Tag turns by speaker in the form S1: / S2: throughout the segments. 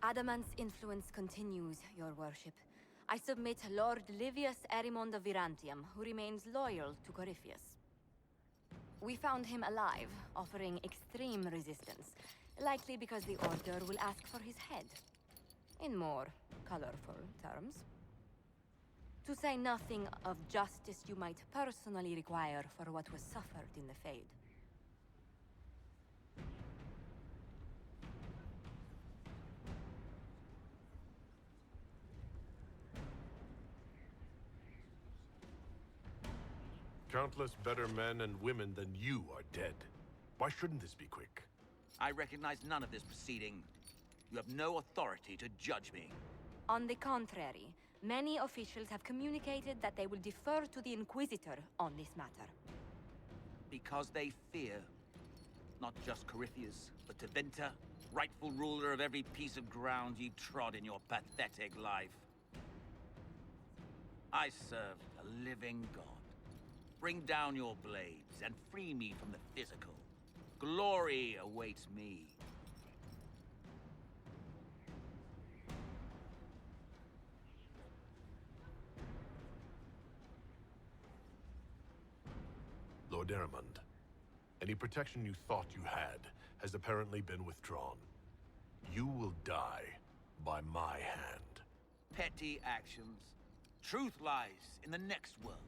S1: Adamant's influence continues, your worship. I submit Lord Livius Erimond of Virantium, who remains loyal to Corypheus. We found him alive, offering extreme resistance, likely because the Order will ask for his head. In more colorful terms. To say nothing of justice you might personally require for what was suffered in the Fade.
S2: Countless better men and women than you are dead. Why shouldn't this be quick?
S3: I recognize none of this proceeding. You have no authority to judge me.
S1: On the contrary, many officials have communicated that they will defer to the Inquisitor on this matter.
S3: Because they fear. Not just Corypheus, but Tevinter, rightful ruler of every piece of ground you trod in your pathetic life. I serve a living god. Bring down your blades and free me from the physical. Glory awaits me.
S2: Lord Erimond, any protection you thought you had has apparently been withdrawn. You will die by my hand.
S3: Petty actions. Truth lies in the next world.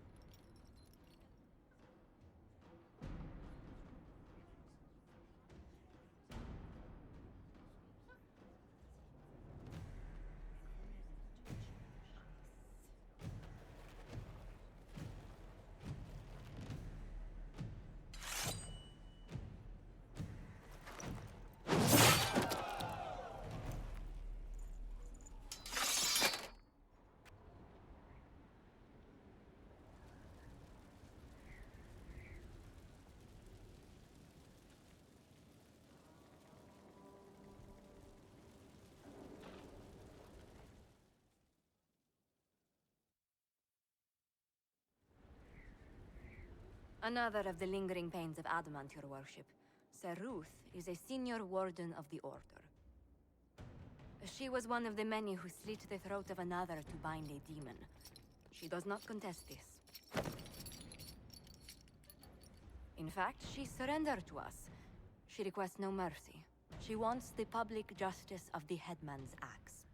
S1: Another of the lingering pains of Adamant, your worship. Ruth is a senior warden of the Order. She was one of the many who slit the throat of another to bind a demon. She does not contest this. In fact, she surrendered to us. She requests no mercy. She wants the public justice of the Headman's axe.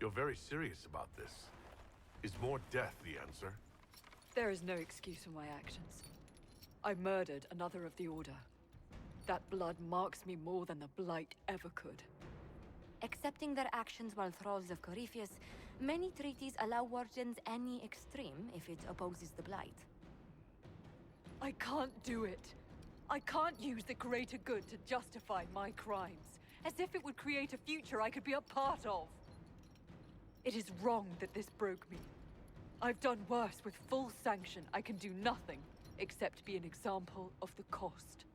S2: You're very serious about this. Is more death the answer?
S4: There is no excuse for my actions. I murdered another of the Order. That blood marks me more than the Blight ever could.
S1: Accepting their actions while thralls of Corypheus, many treaties allow wardens any extreme if it opposes the Blight.
S4: I can't do it. I can't use the greater good to justify my crimes, as if it would create a future I could be a part of. It is wrong that this broke me. I've done worse. With full sanction, I can do nothing except be an example of the cost.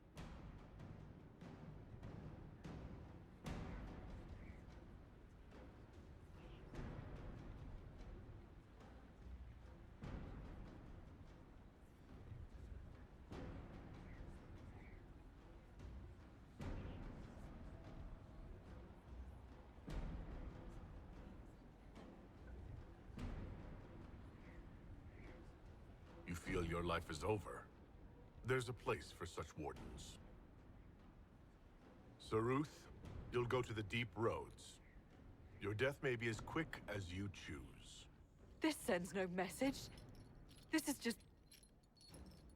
S2: You feel your life is over? There's a place for such wardens. So Ruth, you'll go to the deep roads. Your death may be as quick as you choose.
S4: This sends no message. This is just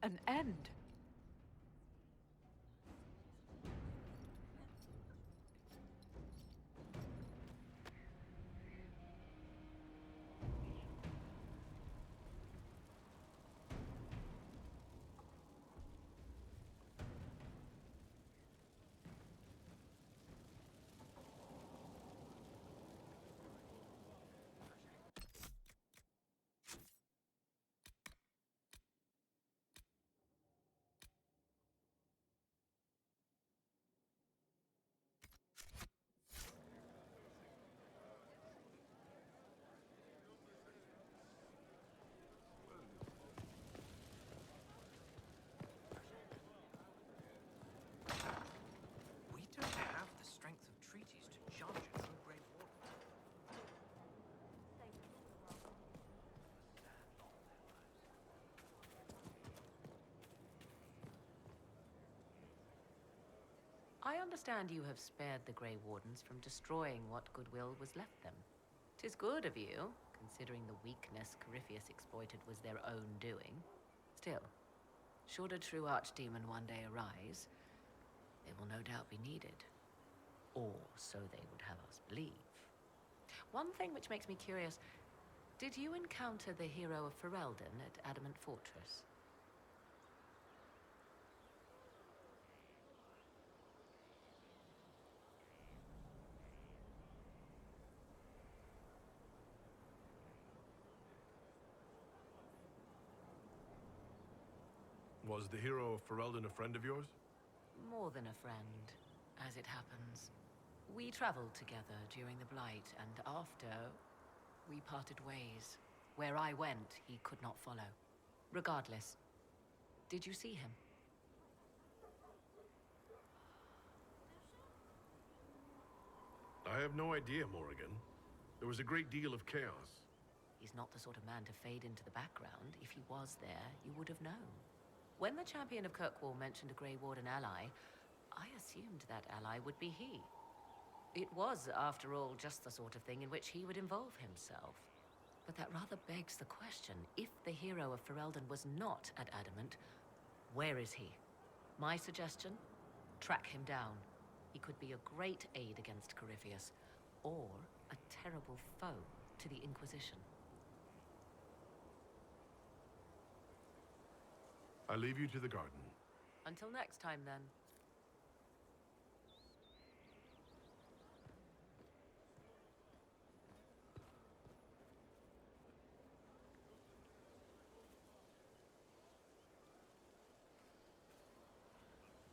S4: an end.
S5: I understand you have spared the Grey Wardens from destroying what goodwill was left them. 'Tis good of you, considering the weakness Corypheus exploited was their own doing. Still, should a true archdemon one day arise, they will no doubt be needed. Or so they would have us believe. One thing which makes me curious, did you encounter the hero of Ferelden at Adamant Fortress?
S2: Was the hero of Ferelden a friend of yours?
S5: More than a friend, as it happens. We traveled together during the Blight, and after, we parted ways. Where I went, he could not follow. Regardless, did you see him?
S2: I have no idea, Morrigan. There was a great deal of chaos.
S5: He's not the sort of man to fade into the background. If he was there, you would have known. When the champion of Kirkwall mentioned a Grey Warden ally, I assumed that ally would be he. It was, after all, just the sort of thing in which he would involve himself. But that rather begs the question, if the hero of Ferelden was not at Adamant, where is he? My suggestion? Track him down. He could be a great aid against Corypheus, or a terrible foe to the Inquisition.
S2: I leave you to the garden.
S5: Until next time, then.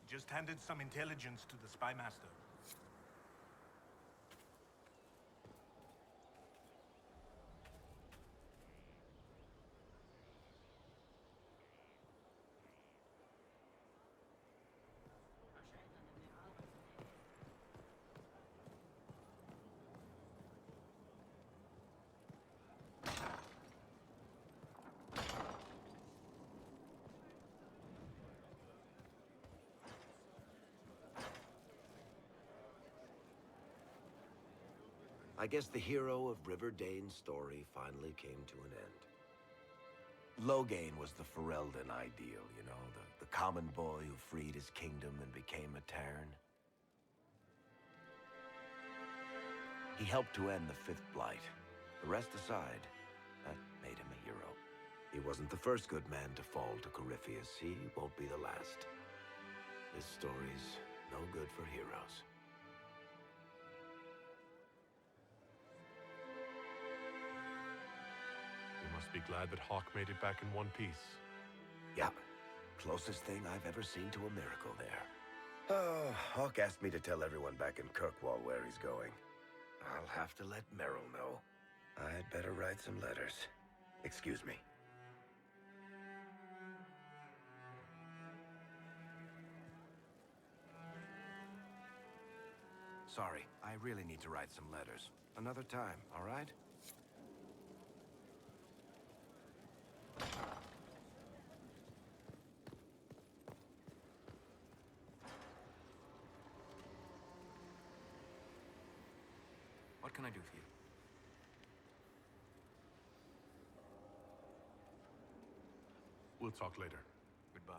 S6: Just handed some intelligence to the spy master.
S7: I guess the hero of River Dane's story finally came to an end. Loghain was the Ferelden ideal, you know, the common boy who freed his kingdom and became a Terran. He helped to end the Fifth Blight. The rest aside, that made him a hero. He wasn't the first good man to fall to Corypheus. He won't be the last. This story's no good for heroes.
S2: You must be glad that Hawk made it back in one piece.
S7: Yeah, closest thing I've ever seen to a miracle there. Oh, Hawk asked me to tell everyone back in Kirkwall where he's going. I'll have to let Merrill know. I'd better write some letters. Excuse me. Sorry, I really need to write some letters. Another time, all right?
S8: What can I do for you?
S2: We'll talk later.
S8: Goodbye.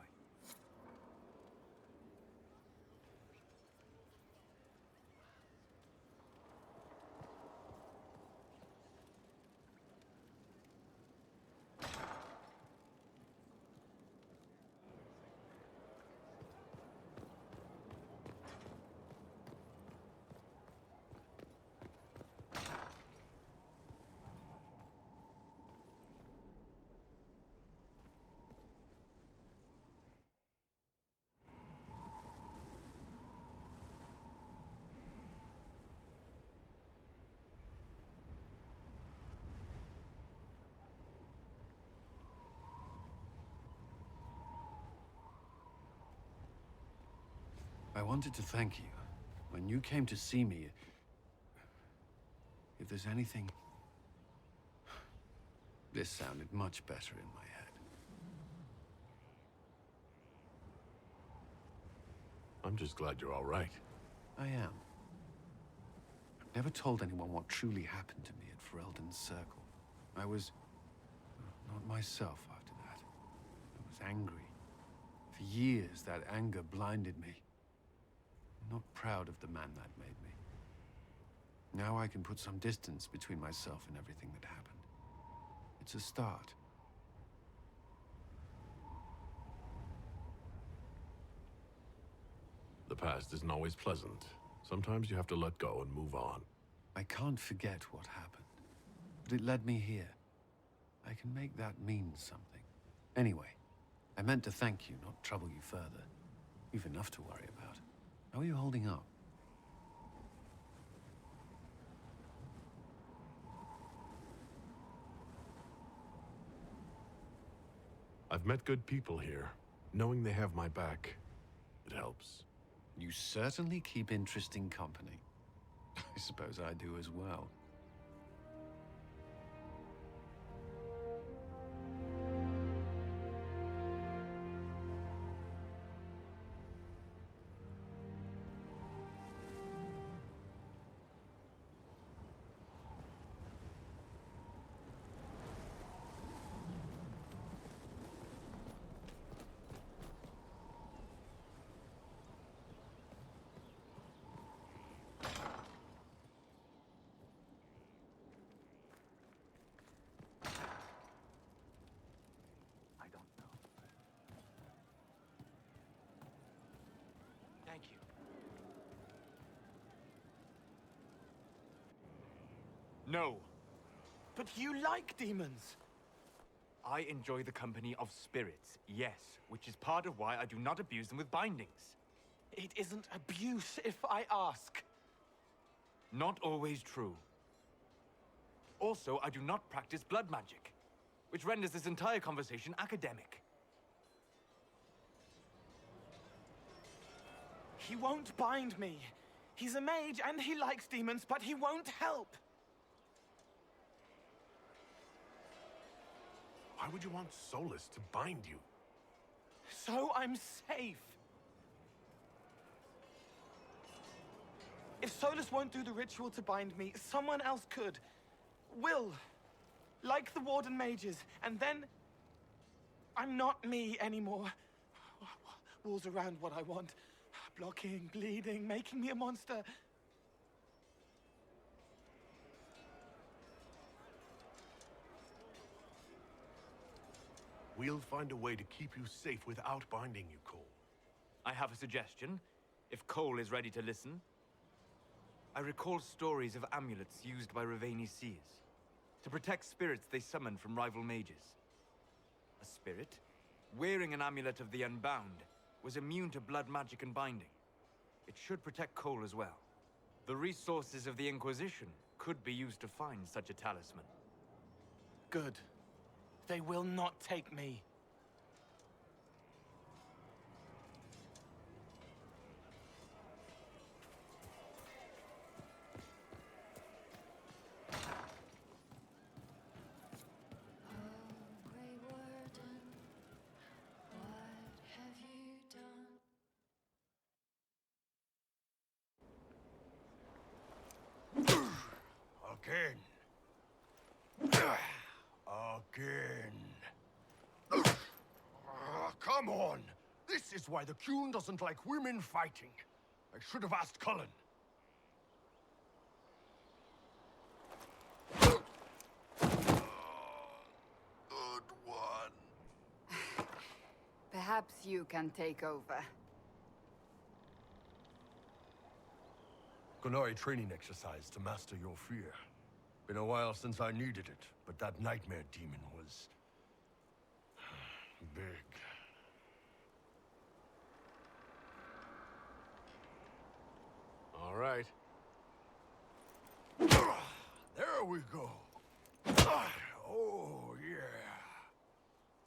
S9: I wanted to thank you. When you came to see me, if there's anything... This sounded much better in my head.
S2: I'm just glad you're all right.
S9: I am. I've never told anyone what truly happened to me at Ferelden's Circle. I was not myself after that. I was angry. For years, that anger blinded me. I'm not proud of the man that made me. Now I can put some distance between myself and everything that happened. It's a start.
S2: The past isn't always pleasant. Sometimes you have to let go and move on.
S9: I can't forget what happened, but it led me here. I can make that mean something. Anyway, I meant to thank you, not trouble you further. You've enough to worry about. How are you holding up?
S2: I've met good people here. Knowing they have my back, it helps.
S9: You certainly keep interesting company. I suppose I do as well.
S3: I don't know.
S8: Thank you. No.
S6: But you like demons!
S8: I enjoy the company of spirits, yes, which is part of why I do not abuse them with bindings.
S6: It isn't abuse if I ask.
S8: Not always true. Also, I do not practice blood magic, which renders this entire conversation academic.
S6: He won't bind me. He's a mage and he likes demons, but he won't help.
S2: Why would you want Solus to bind you?
S6: So I'm safe. If Solus won't do the ritual to bind me, someone else could. Will. Like the Warden mages. And then I'm not me anymore. Walls around what I want. Blocking, bleeding, making me a monster.
S2: We'll find a way to keep you safe without binding you, Cole.
S8: I have a suggestion, if Cole is ready to listen. I recall stories of amulets used by Raveni seers to protect spirits they summoned from rival mages. A spirit, wearing an amulet of the Unbound, was immune to blood magic and binding. It should protect Cole as well. The resources of the Inquisition could be used to find such a talisman.
S6: Good. They will not take me.
S2: Again. Again. Come on! This is why the Qun doesn't like women fighting. I should have asked Cullen. Good one.
S10: Perhaps you can take over.
S2: Kunai training exercise to master your fear. Been a while since I needed it, but that nightmare demon was... big. All right. There we go. Oh, yeah.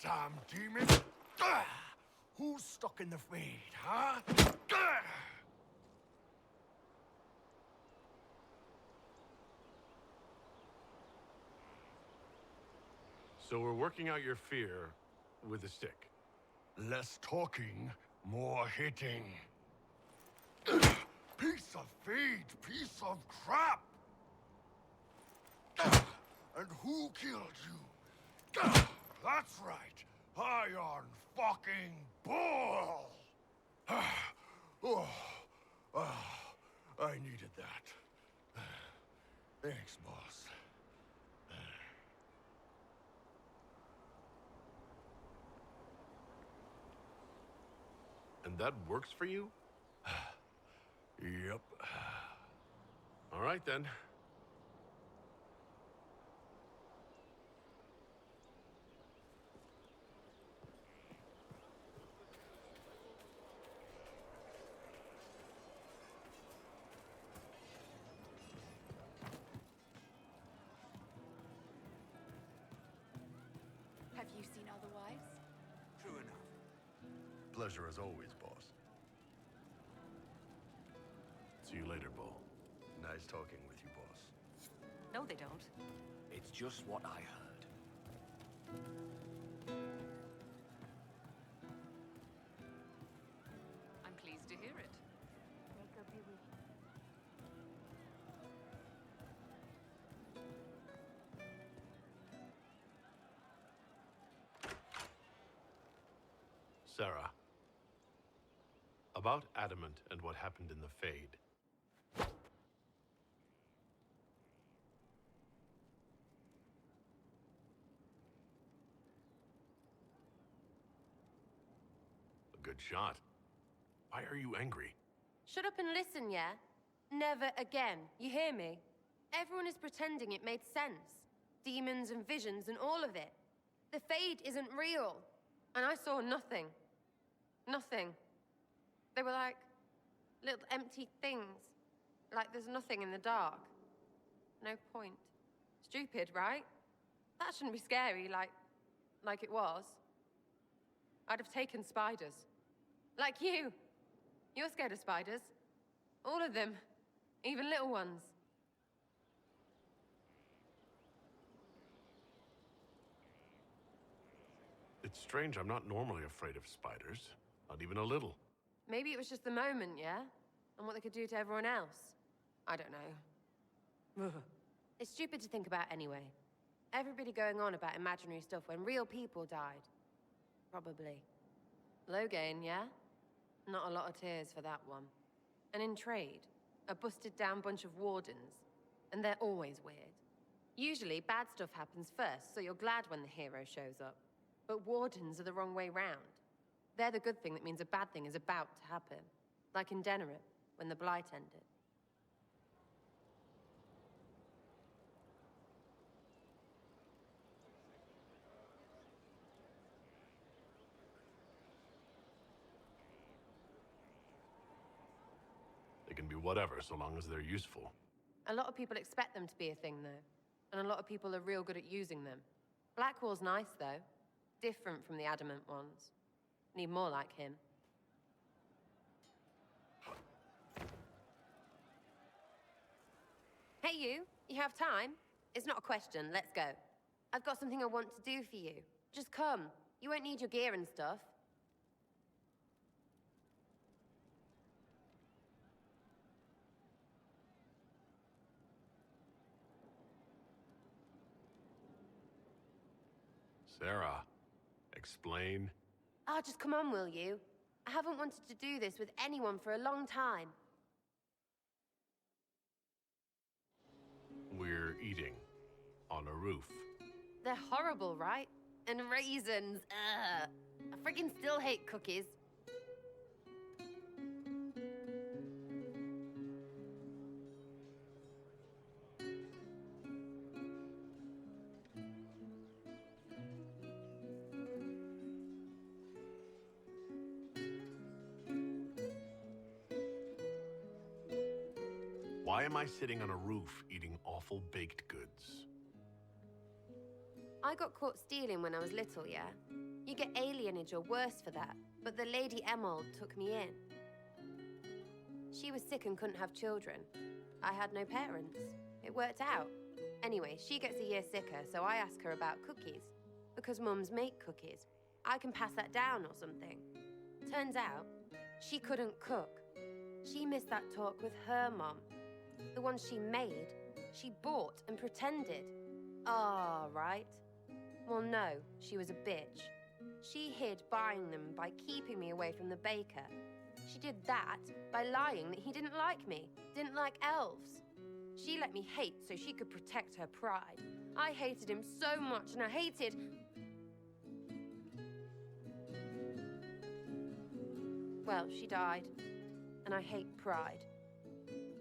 S2: Damn demon. Who's stuck in the fade, huh? So we're working out your fear with a stick. Less talking, more hitting. Piece of feed, piece of crap! And who killed you? That's right, Iron fucking Bull! I needed that. Thanks, boss. And that works for you? Yep. All right, then.
S10: Have you seen otherwise?
S3: True enough.
S2: Pleasure as always, boss. See you later, Bull. Nice talking with you, boss.
S5: No, they don't.
S3: It's just what I heard.
S5: I'm pleased to hear it.
S2: Sarah. About Adamant and what happened in the Fade. A good shot. Why are you angry?
S11: Shut up and listen, yeah? Never again. You hear me? Everyone is pretending it made sense. Demons and visions and all of it. The Fade isn't real. And I saw nothing. Nothing. They were like little empty things. Like there's nothing in the dark. No point. Stupid, right? That shouldn't be scary, like it was. I'd have taken spiders. Like you. You're scared of spiders. All of them. Even little ones.
S2: It's strange, I'm not normally afraid of spiders. Not even a little.
S11: Maybe it was just the moment, yeah? And what they could do to everyone else. I don't know. It's stupid to think about anyway. Everybody going on about imaginary stuff when real people died. Probably. Low gain, yeah? Not a lot of tears for that one. And in trade, a busted down bunch of wardens. And they're always weird. Usually, bad stuff happens first, so you're glad when the hero shows up. But wardens are the wrong way round. They're the good thing that means a bad thing is about to happen. Like in Denerim, when the Blight ended.
S2: They can be whatever, so long as they're useful.
S11: A lot of people expect them to be a thing, though. And a lot of people are real good at using them. Blackwall's nice, though. Different from the adamant ones. Need more like him. Hey, you. You have time? It's not a question. Let's go. I've got something I want to do for you. Just come. You won't need your gear and stuff.
S2: Sarah, explain.
S11: Ah, just come on, will you? I haven't wanted to do this with anyone for a long time.
S2: We're eating on a roof.
S11: They're horrible, right? And raisins. Ugh. I friggin' still hate cookies.
S2: Why am I sitting on a roof eating awful baked goods?
S11: I got caught stealing when I was little, yeah? You get alienage or worse for that, but the Lady Emerald took me in. She was sick and couldn't have children. I had no parents. It worked out. Anyway, she gets a year sicker, so I ask her about cookies. Because mums make cookies. I can pass that down or something. Turns out, she couldn't cook. She missed that talk with her mom. The one she made, she bought and pretended. Ah, right. Well, no, she was a bitch. She hid buying them by keeping me away from the baker. She did that by lying that he didn't like me, didn't like elves. She let me hate so she could protect her pride. I hated him so much, and I hated... Well, she died, and I hate pride.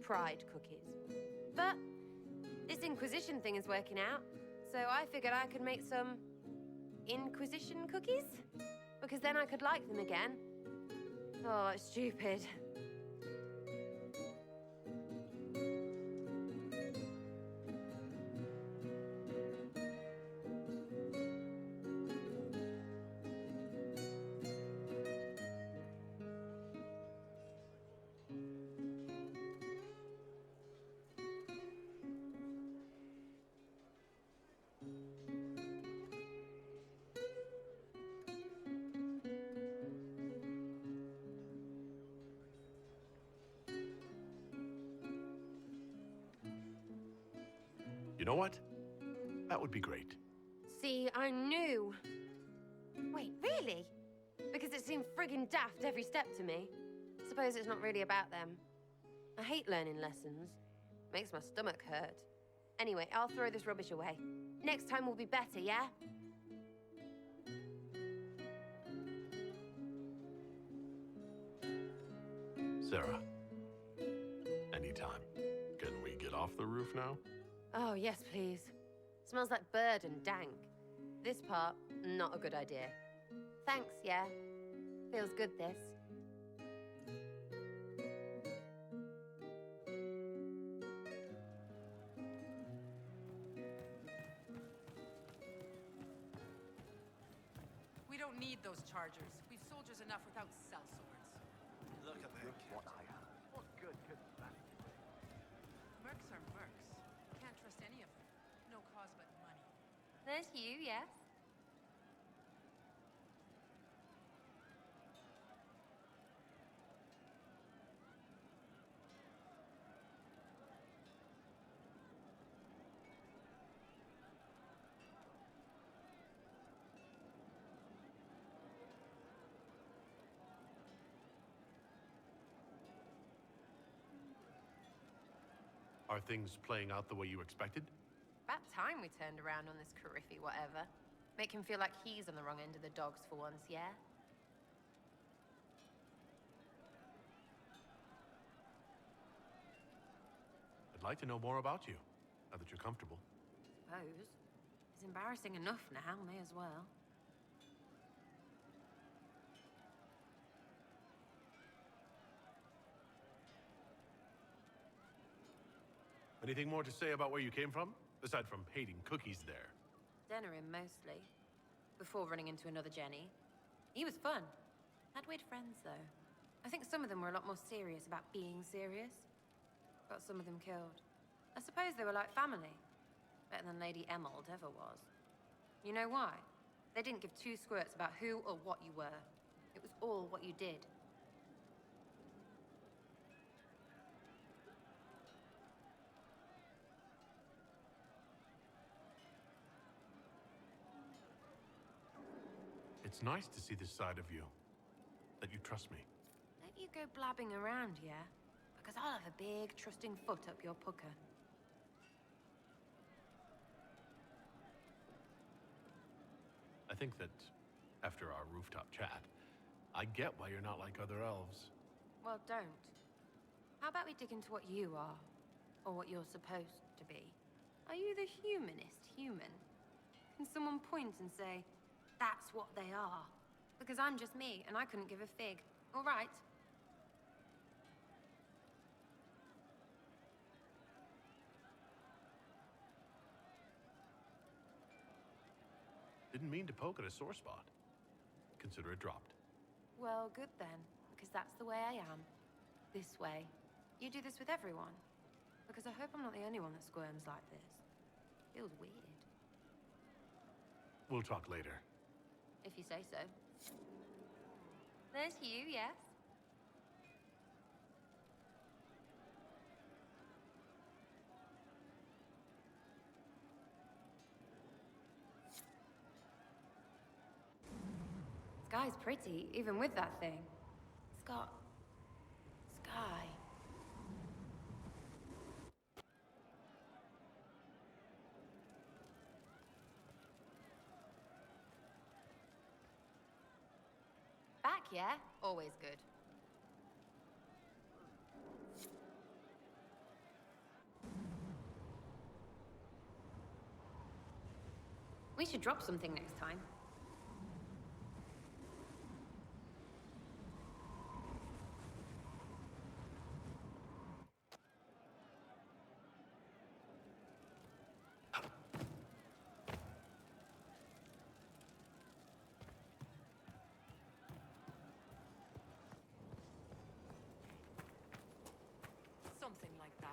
S11: Pride cookies. But this Inquisition thing is working out, so I figured I could make some Inquisition cookies? Because then I could like them again. Oh, it's stupid.
S2: You know what? That would be great.
S11: See, I knew. Wait, really? Because it seemed friggin' daft every step to me. Suppose it's not really about them. I hate learning lessons. Makes my stomach hurt. Anyway, I'll throw this rubbish away. Next time will be better, yeah?
S2: Sarah, anytime. Can we get off the roof now?
S11: Oh, yes, please. Smells like bird and dank. This part, not a good idea. Thanks, yeah. Feels good, this.
S12: We don't need those chargers. We've soldiers enough without cell swords.
S7: Look at that. What I have.
S8: What good could that be?
S12: Mercs are mercs. Can't trust any of them. No cause but money.
S11: There's you, yes?
S2: Are things playing out the way you expected?
S11: About time we turned around on this Cariffy whatever. Make him feel like he's on the wrong end of the dogs for once, yeah?
S2: I'd like to know more about you, now that you're comfortable.
S11: Suppose. It's embarrassing enough now, may as well.
S2: Anything more to say about where you came from? Aside from hating cookies there.
S11: Denerim, mostly. Before running into another Jenny. He was fun. Had weird friends, though. I think some of them were a lot more serious about being serious. Got some of them killed. I suppose they were like family. Better than Lady Emerald ever was. You know why? They didn't give two squirts about who or what you were. It was all what you did.
S2: It's nice to see this side of you. That you trust me.
S11: Don't you go blabbing around, yeah? Because I'll have a big, trusting foot up your pucker.
S2: I think that, after our rooftop chat, I get why you're not like other elves.
S11: Well, don't. How about we dig into what you are? Or what you're supposed to be? Are you the humanist human? Can someone point and say, that's what they are? Because I'm just me, and I couldn't give a fig. All right?
S2: Didn't mean to poke at a sore spot. Consider it dropped.
S11: Well, good then, because that's the way I am. This way. You do this with everyone. Because I hope I'm not the only one that squirms like this. Feels weird.
S2: We'll talk later.
S11: If you say so. There's you, yes? Sky's pretty, even with that thing. Sky. Back, yeah? Always good. We should drop something next time.
S12: Something like that.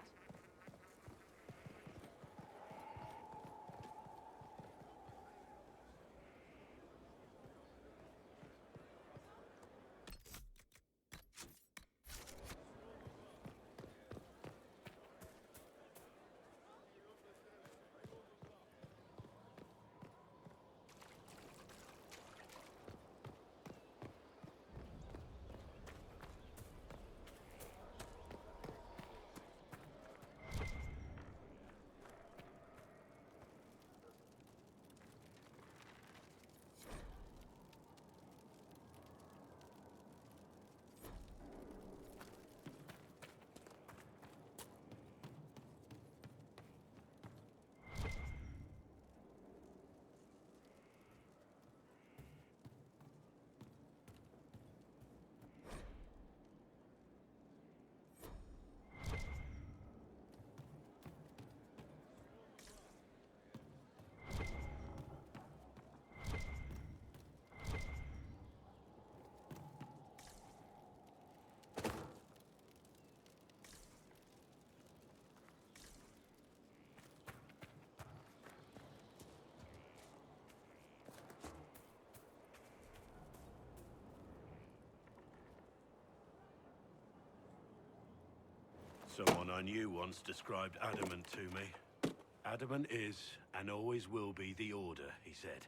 S13: Someone I knew once described adamant to me. Adamant is, and always will be, the Order, he said.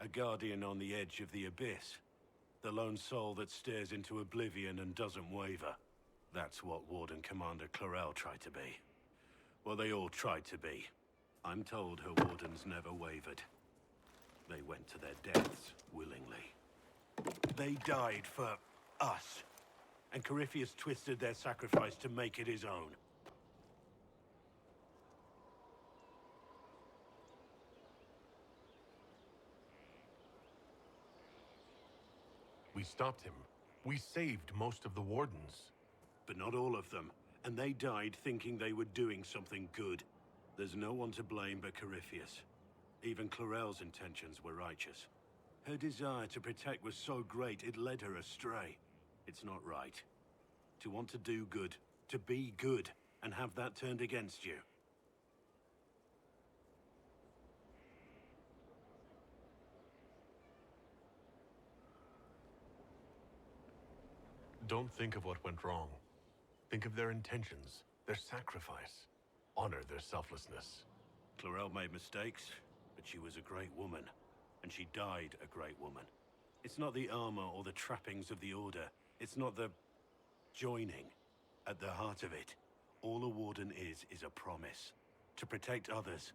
S13: A guardian on the edge of the abyss. The lone soul that stares into oblivion and doesn't waver. That's what Warden Commander Clarel tried to be. Well, they all tried to be. I'm told her wardens never wavered. They went to their deaths willingly. They died for us. And Corypheus twisted their sacrifice to make it his own.
S2: We stopped him. We saved most of the Wardens.
S13: But not all of them. And they died thinking they were doing something good. There's no one to blame but Corypheus. Even Clarel's intentions were righteous. Her desire to protect was so great it led her astray. It's not right. To want to do good, to be good, and have that turned against you.
S2: Don't think of what went wrong. Think of their intentions, their sacrifice. Honor their selflessness.
S13: Clarel made mistakes, but she was a great woman. And she died a great woman. It's not the armor or the trappings of the Order. It's not the joining. At the heart of it, all a Warden is a promise. To protect others,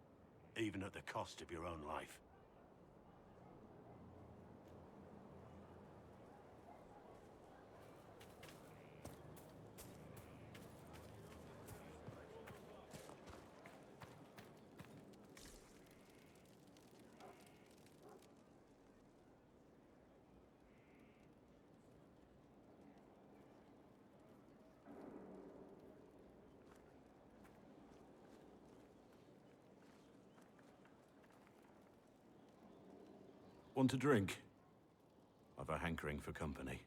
S13: even at the cost of your own life. Want a drink? I've a hankering for company.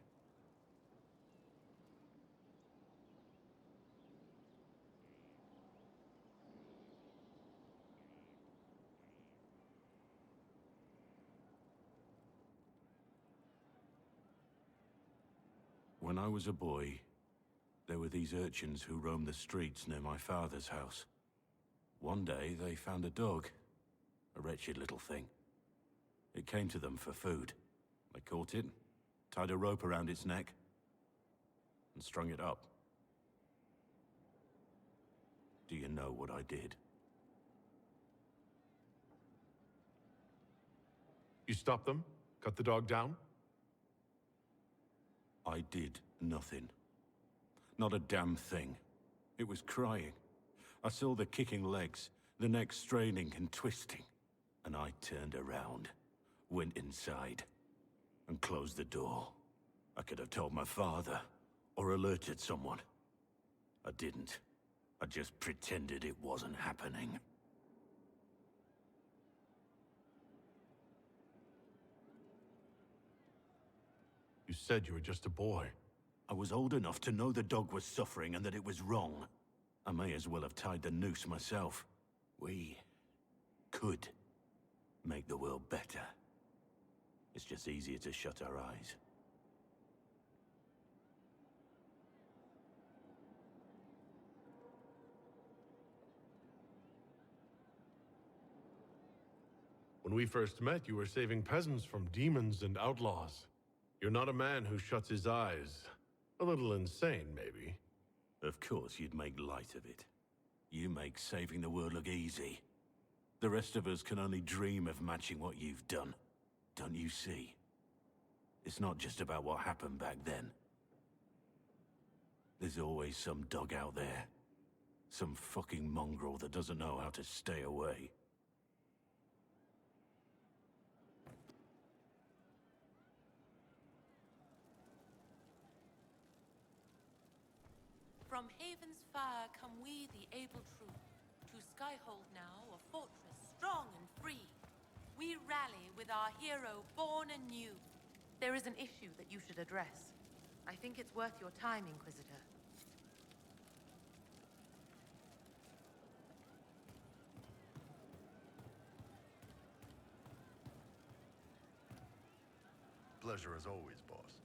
S13: When I was a boy, there were these urchins who roamed the streets near my father's house. One day, they found a dog. A wretched little thing. It came to them for food. They caught it, tied a rope around its neck, and strung it up. Do you know what I did?
S2: You stopped them? Cut the dog down?
S13: I did nothing. Not a damn thing. It was crying. I saw the kicking legs, the neck straining and twisting. And I turned around, went inside, and closed the door. I could have told my father, or alerted someone. I didn't. I just pretended it wasn't happening.
S2: You said you were just a boy.
S13: I was old enough to know the dog was suffering and that it was wrong. I may as well have tied the noose myself. We could make the world better. It's just easier to shut our eyes.
S2: When we first met, you were saving peasants from demons and outlaws. You're not a man who shuts his eyes. A little insane, maybe.
S13: Of course you'd make light of it. You make saving the world look easy. The rest of us can only dream of matching what you've done. Don't you see? It's not just about what happened back then. There's always some dog out there. Some fucking mongrel that doesn't know how to stay away.
S12: From Haven's fire come we, the able true. To Skyhold now, a fortress strong and free. We rally with our hero born anew.
S11: There is an issue that you should address. I think it's worth your time, Inquisitor.
S14: Pleasure as always, boss.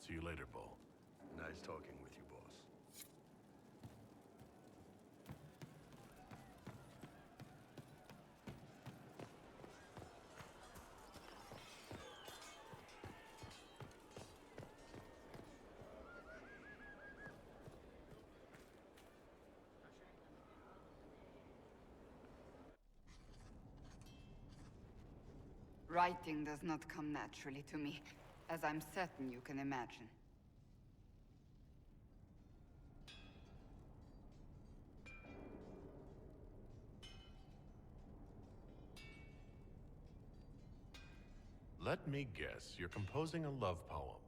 S2: See you later, Bull.
S14: Nice talking with you, boss.
S10: Writing does not come naturally to me, as I'm certain you can imagine.
S2: Let me guess, you're composing a love poem.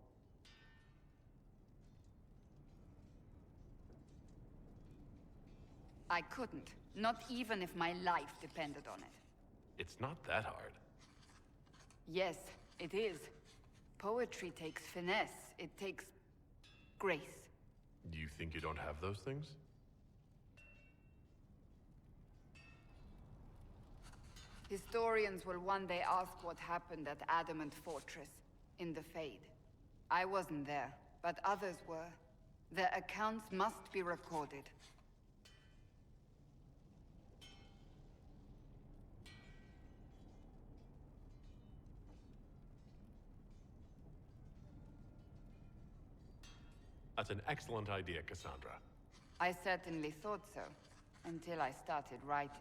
S10: I couldn't, not even if my life depended on it.
S2: It's not that hard.
S10: Yes, it is. Poetry takes finesse, it takes grace.
S2: Do you think you don't have those things?
S10: Historians will one day ask what happened at Adamant Fortress, in the Fade. I wasn't there, but others were. Their accounts must be recorded.
S2: That's an excellent idea, Cassandra.
S10: I certainly thought so, until I started writing.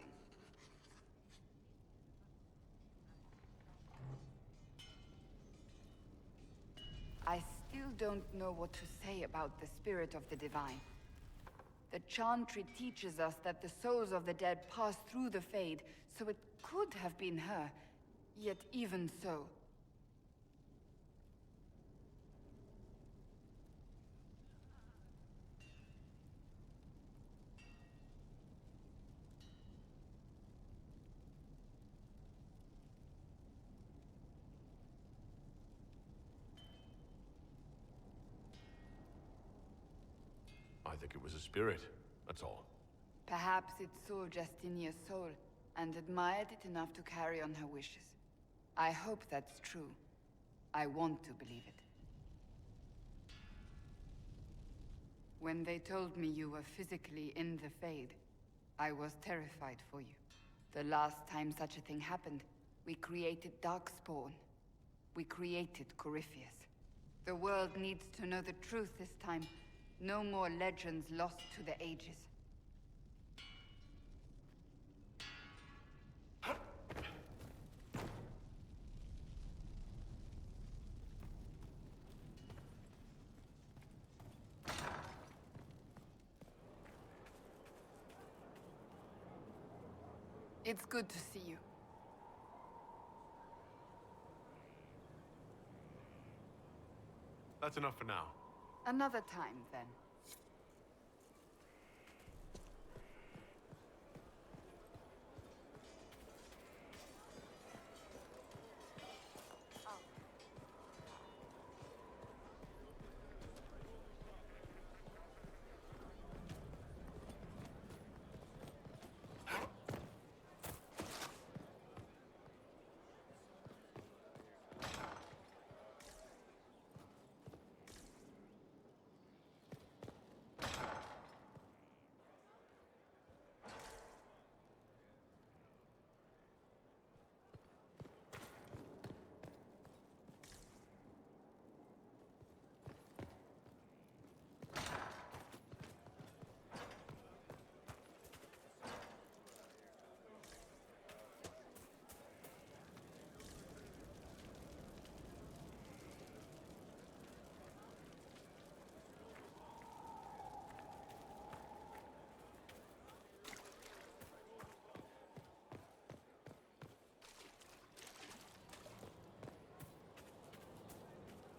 S10: I still don't know what to say about the spirit of the divine. The Chantry teaches us that the souls of the dead pass through the Fade, so it could have been her. Yet even so...
S2: I think it was a spirit, that's all.
S10: Perhaps it saw Justinia's soul, and admired it enough to carry on her wishes. I hope that's true. I want to believe it. When they told me you were physically in the Fade, I was terrified for you. The last time such a thing happened, we created Darkspawn. We created Corypheus. The world needs to know the truth this time. No more legends lost to the ages. It's good to see you.
S2: That's enough for now.
S10: Another time, then.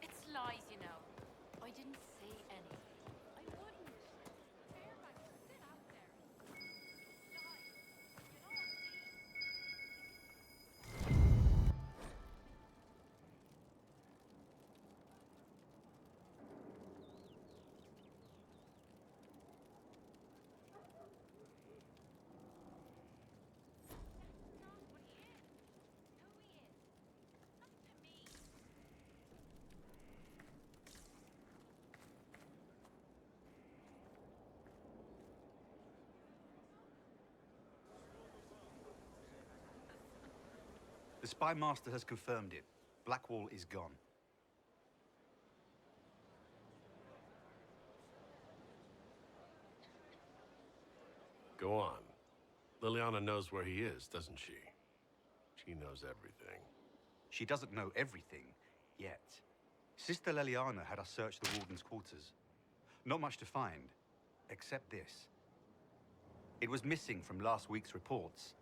S12: It's lies, you know. I didn't say anything. I wouldn't. Fairbanks are still out there. Lies. You know,
S14: The Spy Master has confirmed it. Blackwall is gone.
S2: Go on. Liliana knows where he is, doesn't she? She knows everything.
S14: She doesn't know everything, yet. Sister Leliana had us search the Warden's quarters. Not much to find, except this. It was missing from last week's reports.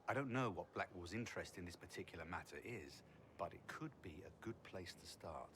S14: I don't know what Blackwall's interest in this particular matter is, but it could be a good place to start.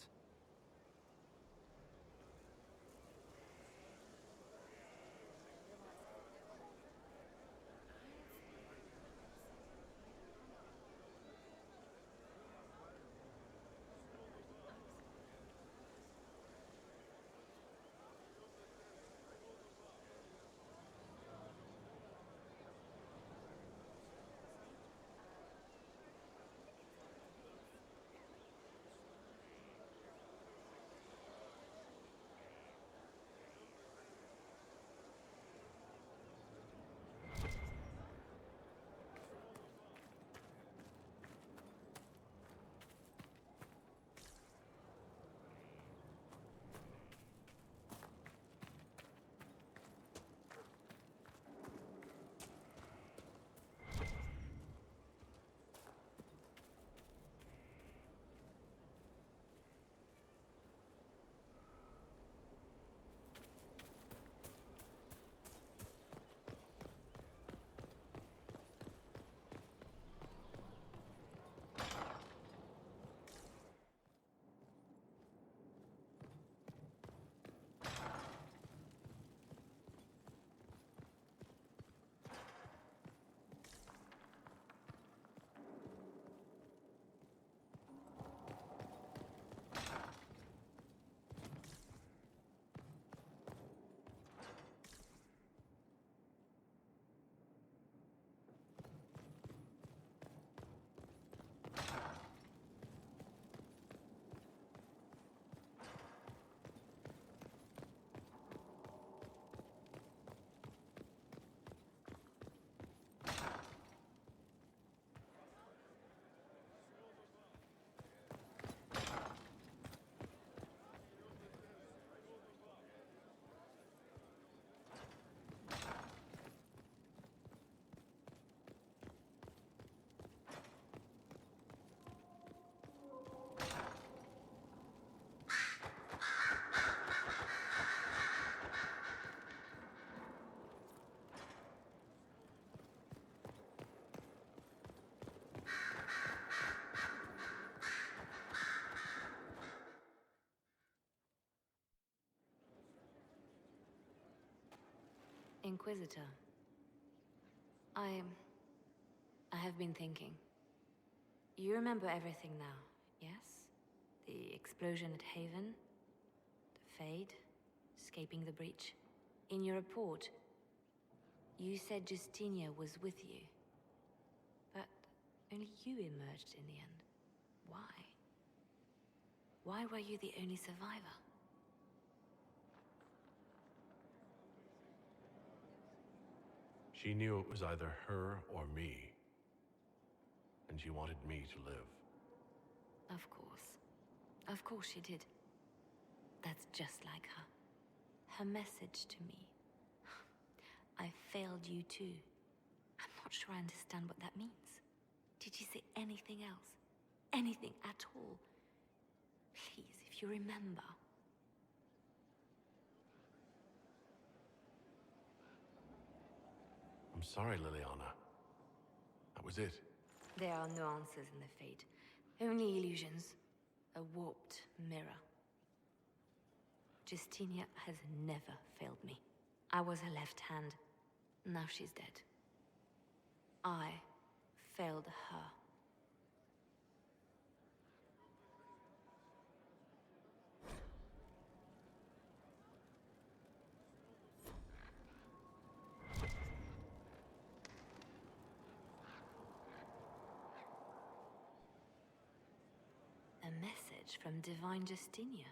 S5: Inquisitor. I have been thinking. You remember everything now, yes? The explosion at Haven, the Fade, escaping the breach. In your report, you said Justinia was with you. But only you emerged in the end. Why? Why were you the only survivor?
S2: She knew it was either her or me. And she wanted me to live.
S5: Of course. Of course she did. That's just like her. Her message to me. I failed you too. I'm not sure I understand what that means. Did she say anything else? Anything at all? Please, if you remember.
S2: I'm sorry, Liliana. That was it.
S5: There are no answers in the Fate. Only illusions. A warped mirror. Justinia has never failed me. I was her left hand. Now she's dead. I failed her. A message from Divine Justinia.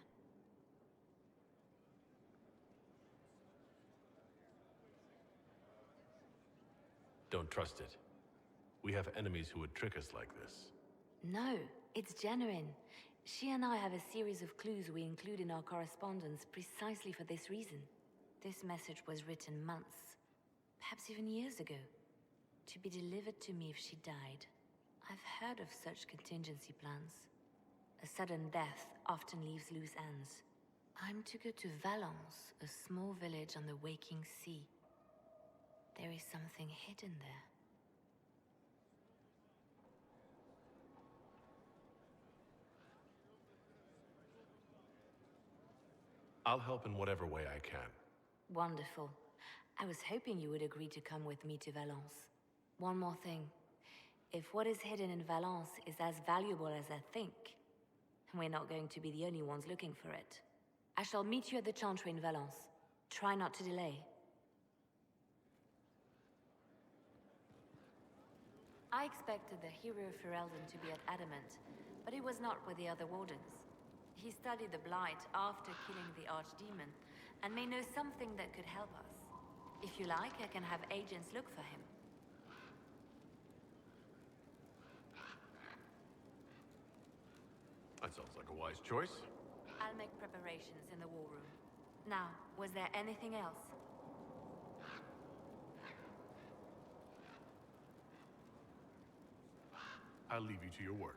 S2: Don't trust it. We have enemies who would trick us like this.
S5: No, it's genuine. She and I have a series of clues we include in our correspondence precisely for this reason. This message was written months, perhaps even years ago, to be delivered to me if she died. I've heard of such contingency plans. A sudden death often leaves loose ends. I'm to go to Valence, a small village on the waking sea. There is something hidden there.
S2: I'll help in whatever way I can.
S5: Wonderful. I was hoping you would agree to come with me to Valence. One more thing. If what is hidden in Valence is as valuable as I think, we're not going to be the only ones looking for it. I shall meet you at the Chantry in Valence. Try not to delay. I expected the hero Ferelden to be at Adamant, but he was not with the other wardens. He studied the Blight after killing the Archdemon, and may know something that could help us. If you like, I can have agents look for him.
S2: That sounds like a wise choice.
S5: I'll make preparations in the war room. Now, was there anything else?
S2: I'll leave you to your work.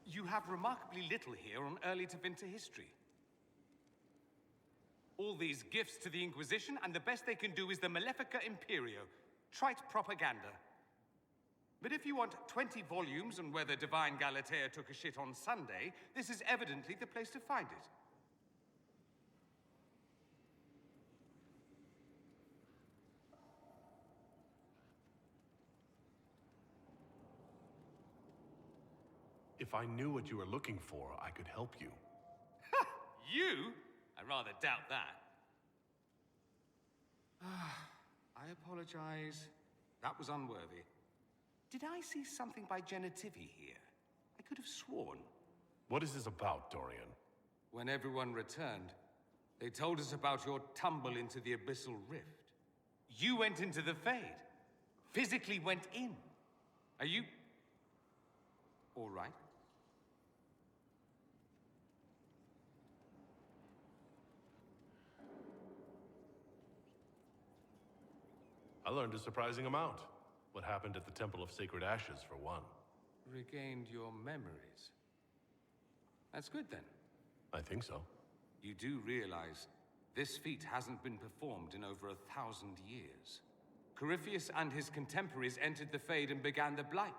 S15: You have remarkably little here on early to winter history. All these gifts to the Inquisition, and the best they can do is the Malefica Imperio. Trite propaganda. But if you want 20 volumes on whether Divine Galatea took a shit on Sunday, this is evidently the place to find it.
S2: If I knew what you were looking for, I could help you.
S15: You? I rather doubt that. I apologize. That was unworthy. Did I see something by Genitivi here? I could have sworn.
S2: What is this about, Dorian?
S15: When everyone returned, they told us about your tumble into the Abyssal Rift. You went into the Fade. Physically went in. Are you... all right?
S2: I learned a surprising amount. What happened at the Temple of Sacred Ashes, for one.
S15: Regained your memories. That's good then.
S2: I think so.
S15: You do realize this feat hasn't been performed in over 1,000 years. Corypheus and his contemporaries entered the Fade and began the Blight.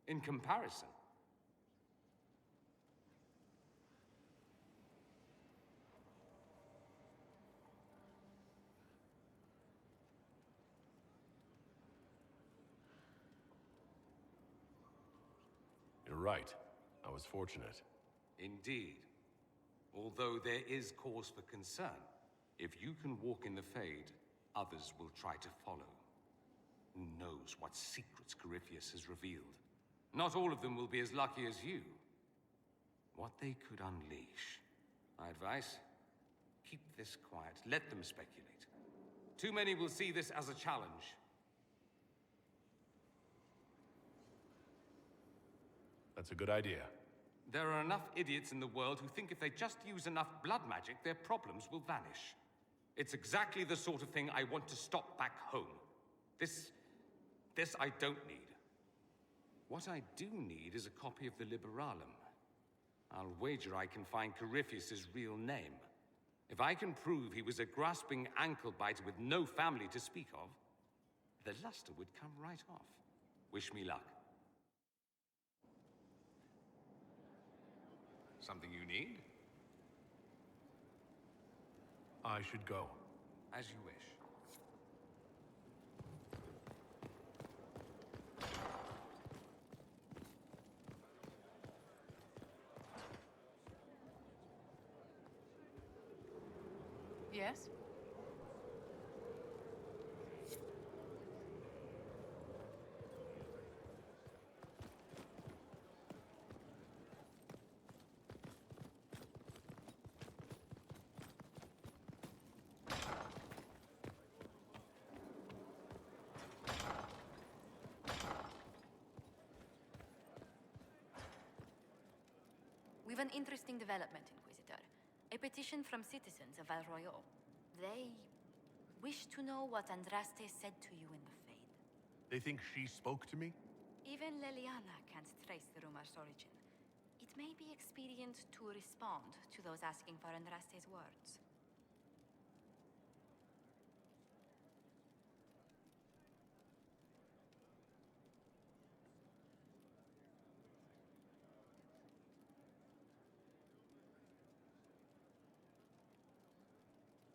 S15: In comparison.
S2: You're right. I was fortunate.
S15: Indeed. Although there is cause for concern. If you can walk in the Fade, others will try to follow. Who knows what secrets Corypheus has revealed? Not all of them will be as lucky as you. What they could unleash. My advice? Keep this quiet. Let them speculate. Too many will see this as a challenge.
S2: That's a good idea.
S15: There are enough idiots in the world who think if they just use enough blood magic, their problems will vanish. It's exactly the sort of thing I want to stop back home. This I don't need. What I do need is a copy of the Liberalum. I'll wager I can find Corypheus's real name. If I can prove he was a grasping ankle-biter with no family to speak of, the luster would come right off. Wish me luck. Something you need?
S2: I should go.
S15: As you wish.
S4: Yes?
S1: We've an interesting development, Inquisitor. A petition from citizens of Val Royeaux. They wish to know what Andraste said to you in the Fade.
S2: They think she spoke to me?
S1: Even Leliana can't trace the rumor's origin. It may be expedient to respond to those asking for Andraste's words.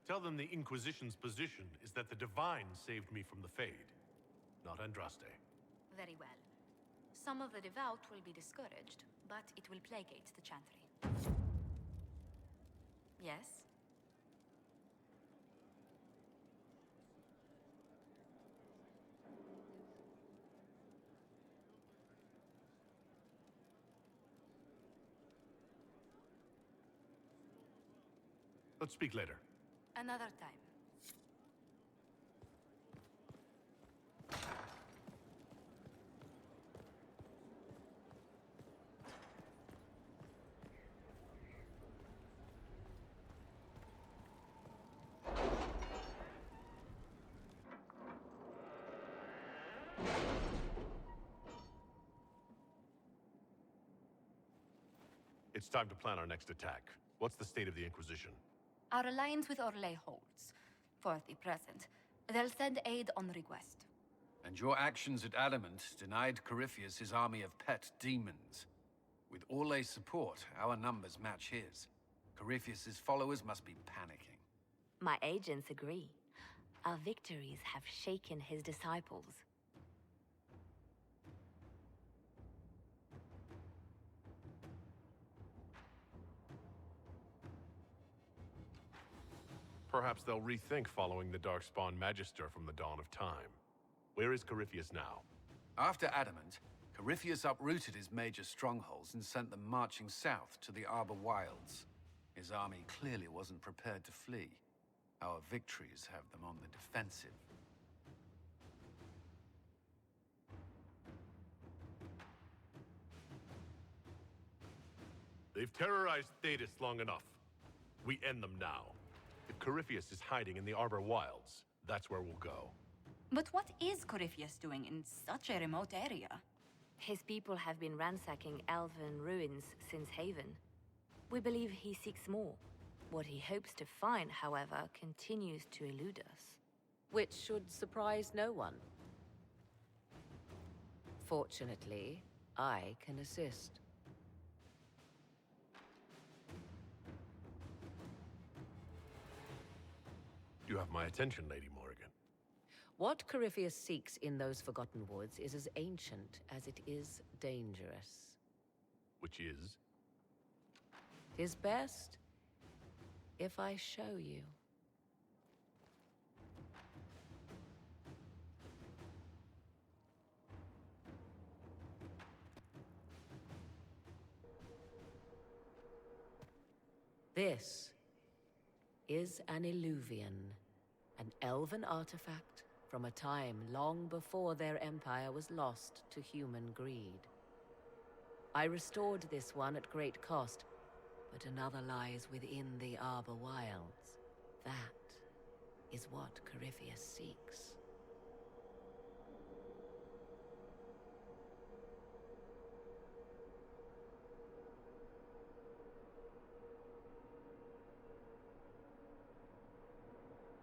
S2: Tell them the Inquisition's position is that the Divine saved me from the Fade, not Andraste.
S1: Very well. Some of the devout will be discouraged, but it will placate the Chantry. Yes?
S2: Let's speak later.
S1: Another time.
S2: It's time to plan our next attack. What's the state of the Inquisition?
S1: Our alliance with Orlais holds. For the present. They'll send aid on request.
S9: And your actions at Adamant denied Corypheus his army of pet demons. With Orlais' support, our numbers match his. Corypheus's followers must be panicking.
S16: My agents agree. Our victories have shaken his disciples.
S2: Perhaps they'll rethink following the Darkspawn Magister from the dawn of time. Where is Corypheus now?
S9: After Adamant, Corypheus uprooted his major strongholds and sent them marching south to the Arbor Wilds. His army clearly wasn't prepared to flee. Our victories have them on the defensive.
S2: They've terrorized Thedas long enough. We end them now. If Corypheus is hiding in the Arbor Wilds, that's where we'll go.
S1: But what is Corypheus doing in such a remote area?
S16: His people have been ransacking elven ruins since Haven. We believe he seeks more. What he hopes to find, however, continues to elude us.
S5: Which should surprise no one. Fortunately, I can assist.
S2: You have my attention, Lady Morrigan.
S5: What Corypheus seeks in those Forgotten Woods is as ancient as it is dangerous.
S2: Which is?
S5: 'Tis best if I show you. This is an Illuvian, an elven artifact from a time long before their empire was lost to human greed. I restored this one at great cost, but another lies within the Arbor Wilds. That is what Corypheus seeks.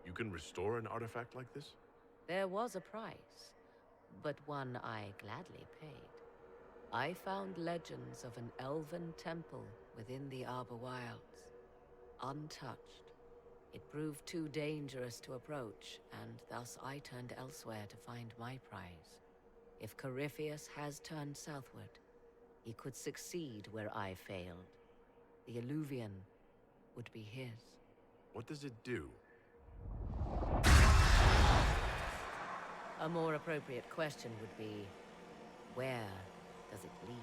S2: You can restore an artifact like this?
S5: There was a price, but one I gladly paid. I found legends of an elven temple within the Arbor Wilds, untouched. It proved too dangerous to approach, and thus I turned elsewhere to find my prize. If Corypheus has turned southward, he could succeed where I failed. The Illuvian would be his.
S2: What does it do?
S5: A more appropriate question would be, where does it lead?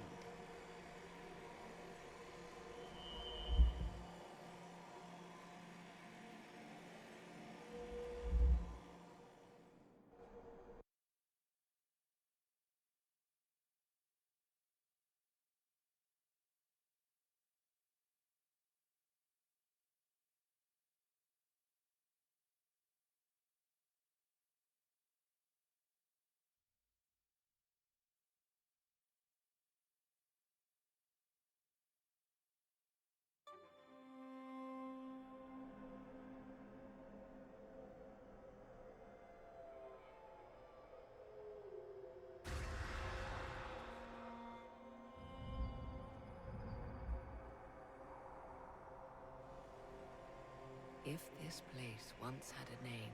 S5: If this place once had a name,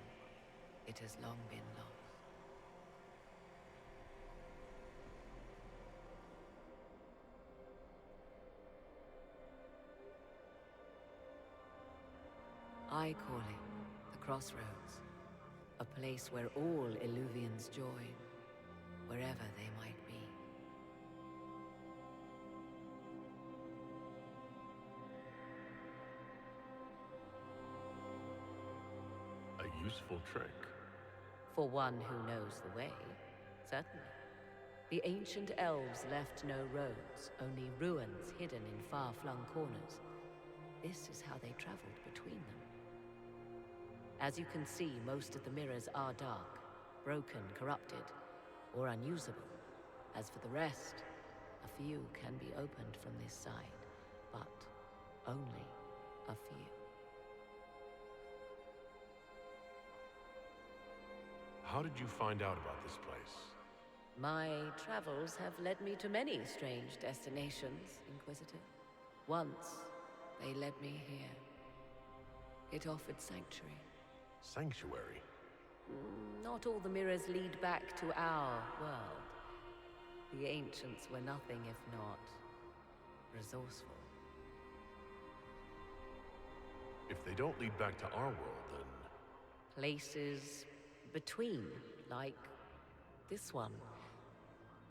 S5: it has long been lost. I call it the Crossroads, a place where all Illuvians join, wherever they might be.
S2: A useful trick.
S5: For one who knows the way, certainly. The ancient elves left no roads, only ruins hidden in far-flung corners. This is how they traveled between them. As you can see, most of the mirrors are dark, broken, corrupted, or unusable. As for the rest, a few can be opened from this side, but only a few.
S2: How did you find out about this place?
S5: My travels have led me to many strange destinations, Inquisitor. Once, they led me here. It offered sanctuary.
S2: Sanctuary?
S5: Not all the mirrors lead back to our world. The ancients were nothing if not resourceful.
S2: If they don't lead back to our world, then...
S5: Places between, like this one.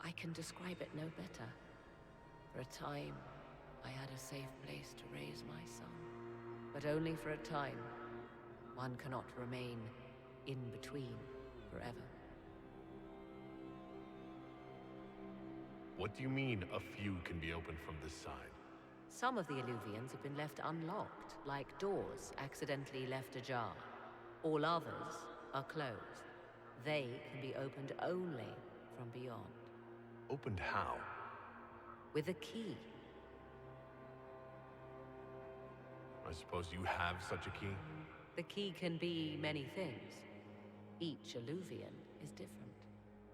S5: I can describe it no better. For a time, I had a safe place to raise my son. But only for a time. One cannot remain in between forever.
S2: What do you mean, a few can be opened from this side?
S5: Some of the Illuvians have been left unlocked, like doors accidentally left ajar. All others are closed. They can be opened only from beyond.
S2: Opened how?
S5: With a key.
S2: I suppose you have such a key?
S5: The key can be many things. Each Illuvian is different.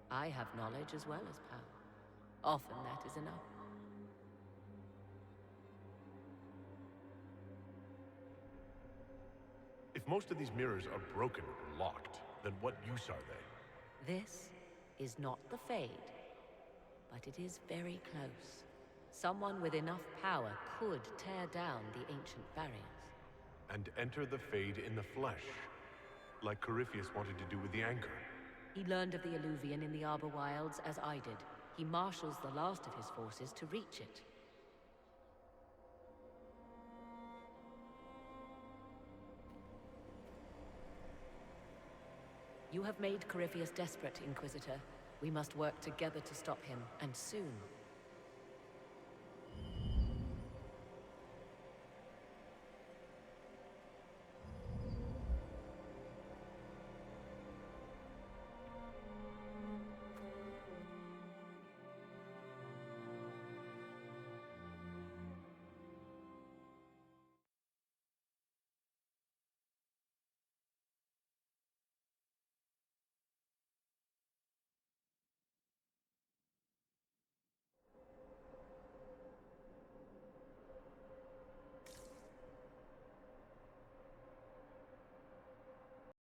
S5: I have knowledge as well as power. Often that is enough.
S2: If most of these mirrors are broken or locked, then what use are they?
S5: This is not the Fade, but it is very close. Someone with enough power could tear down the ancient barriers.
S2: And enter the Fade in the flesh, like Corypheus wanted to do with the Anchor.
S5: He learned of the Illuvian in the Arbor Wilds as I did. He marshals the last of his forces to reach it. You have made Corypheus desperate, Inquisitor. We must work together to stop him, and soon.